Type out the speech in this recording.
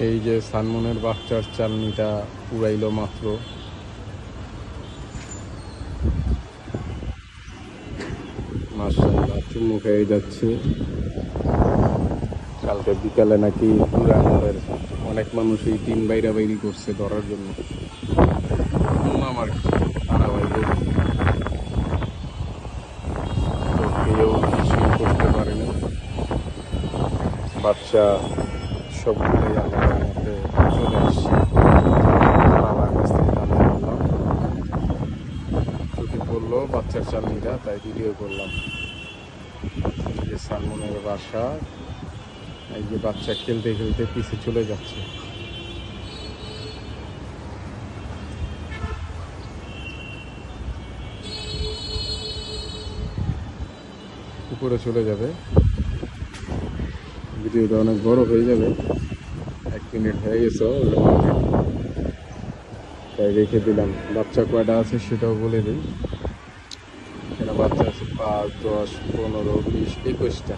এই যে সানমনের বাচ্চার চালনিটা উড়াইলো মাত্র। মাশাআল্লাহ, চুমু খেয়ে যাচ্ছে। কালকে বিকালে নাকি উড়ানোর অনেক মানুষ এই টিন বাইরা বাইরি করছে ধরার জন্য। শুনলাম আর কি, তারা বাইরে তো কেউ কিছুই করতে পারেনি। বাচ্চা সবগুলোই আল্লাহর মধ্যে চলে আসছে। বাবার কাছ থেকে জানতে পারলাম, চোখে পড়লো বাচ্চার চালনিটা, তাই ভিডিও করলাম। এই যে সালমনের বাসা, এই যে বাচ্চা খেলতে খেলতে পিছে চলে যাচ্ছে। উপরে চলে যাবে, ভিডিওটা অনেক বড় হয়ে যাবে। 1 মিনিট হয়ে গেছে, তাই রেখে দিলাম। বাচ্চা কয়টা আছে সেটাও বলে দিই। এখানে বাচ্চা আছে 5, 10, 15, 20, 21টা।